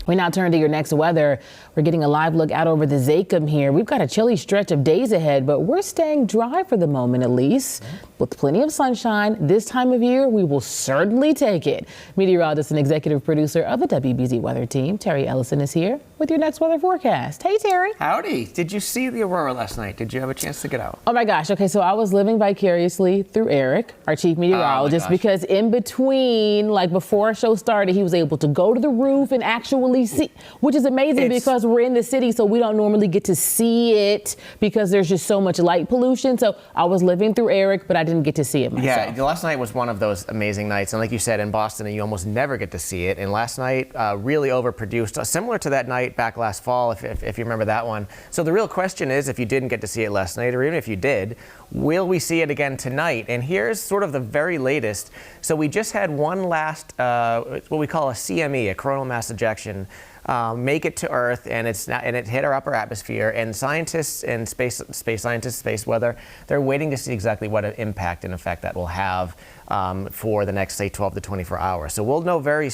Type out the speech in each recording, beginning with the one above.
We now turn to your next weather. We're getting a live look out over the Zakum here. We've got a chilly stretch of days ahead, but we're staying dry for the moment at least. With plenty of sunshine this time of year, we will certainly take it. Meteorologist and executive producer of the WBZ weather team, Terry Eliasen, is here with your next weather forecast. Hey, Terry. Howdy. Did you see the aurora last night? Did you have a chance to get out? Oh my gosh. Okay, so I was living vicariously through Eric, our chief meteorologist, because in between, like before our show started, he was able to go to the roof and actually see, which is amazing because we're in the city, so we don't normally get to see it because there's just so much light pollution. So I was living through Eric, but I didn't get to see it myself. Yeah, last night was one of those amazing nights. And like you said, in Boston, you almost never get to see it. And last night really overproduced, similar to that night back last fall, if you remember that one. So the real question is, if you didn't get to see it last night, or even if you did, will we see it again tonight? And here's sort of the very latest. So we just had one last, what we call a CME, a coronal mass ejection, make it to Earth, and it hit our upper atmosphere. And scientists and space scientists, space weather, they're waiting to see exactly what an impact and effect that will have for the next, say, 12 to 24 hours. So we'll know very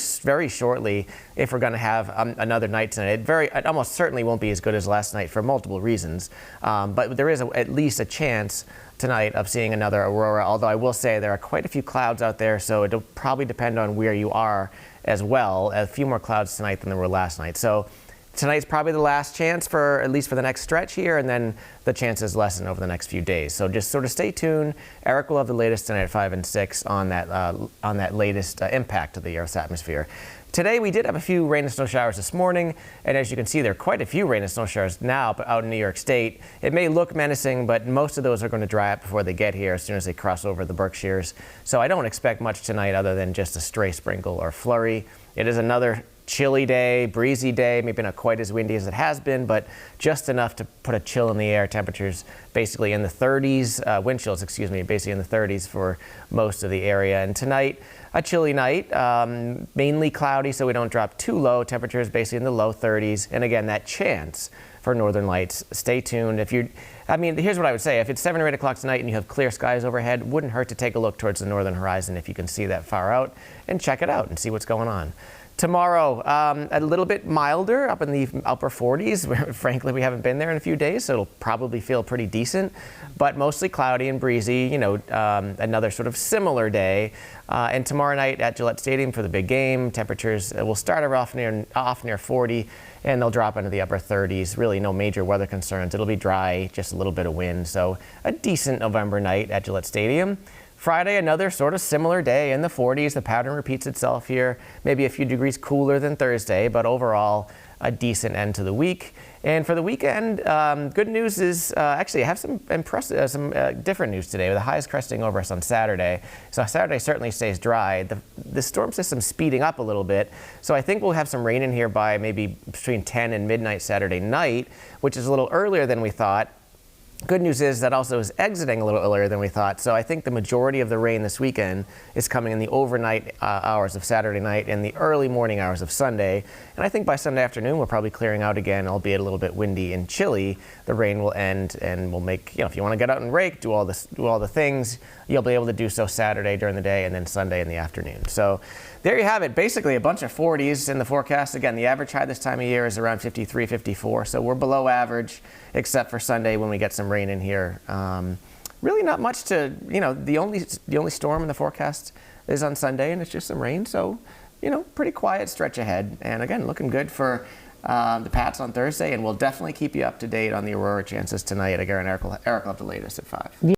shortly if we're going to have another night tonight. It almost certainly won't be as good as last night for multiple reasons, but there is at least a chance tonight of seeing another aurora, although I will say there are quite a few clouds out there, so it'll probably depend on where you are as well. A few more clouds tonight than there were last night. So tonight's probably the last chance at least for the next stretch here, and then the chances lessen over the next few days. So just sort of stay tuned. Eric will have the latest tonight at 5 and 6 on that latest impact of the Earth's atmosphere. Today we did have a few rain and snow showers this morning, and as you can see, there are quite a few rain and snow showers now out in New York State. It may look menacing, but most of those are going to dry up before they get here as soon as they cross over the Berkshires. So I don't expect much tonight other than just a stray sprinkle or flurry. It is another chilly day, breezy day, maybe not quite as windy as it has been, but just enough to put a chill in the air. Temperatures basically in the 30s, wind chills, excuse me, basically in the 30s for most of the area. And tonight, a chilly night, mainly cloudy, so we don't drop too low. Temperatures basically in the low 30s. And again, that chance for northern lights. Stay tuned. Here's what I would say. If it's 7 or 8 o'clock tonight and you have clear skies overhead, wouldn't hurt to take a look towards the northern horizon if you can see that far out and check it out and see what's going on. Tomorrow, a little bit milder, up in the upper 40s, where frankly we haven't been there in a few days, so it'll probably feel pretty decent, but mostly cloudy and breezy, another sort of similar day. And tomorrow night at Gillette Stadium for the big game, temperatures will start off near 40, and they'll drop into the upper 30s. Really no major weather concerns. It'll be dry, just a little bit of wind, so a decent November night at Gillette Stadium. Friday, another sort of similar day in the 40s. The pattern repeats itself here, maybe a few degrees cooler than Thursday, but overall a decent end to the week. And for the weekend, good news is actually I have some different news today, with the highs cresting over us on Saturday. So Saturday certainly stays dry. The storm system's speeding up a little bit, so I think we'll have some rain in here by maybe between 10 and midnight Saturday night, which is a little earlier than we thought. Good news is that also is exiting a little earlier than we thought. So I think the majority of the rain this weekend is coming in the overnight hours of Saturday night and the early morning hours of Sunday. And I think by Sunday afternoon, we're probably clearing out again, albeit a little bit windy and chilly. The rain will end and we'll make, if you want to get out and rake, do all the things, you'll be able to do so Saturday during the day and then Sunday in the afternoon. So there you have it. Basically a bunch of 40s in the forecast. Again, the average high this time of year is around 53, 54. So we're below average, except for Sunday when we get some rain in here. Really not much to, the only storm in the forecast is on Sunday, and it's just some rain. So, pretty quiet stretch ahead. And again, looking good for the Pats on Thursday, and we'll definitely keep you up to date on the aurora chances tonight. Again, Eric will have the latest at 5.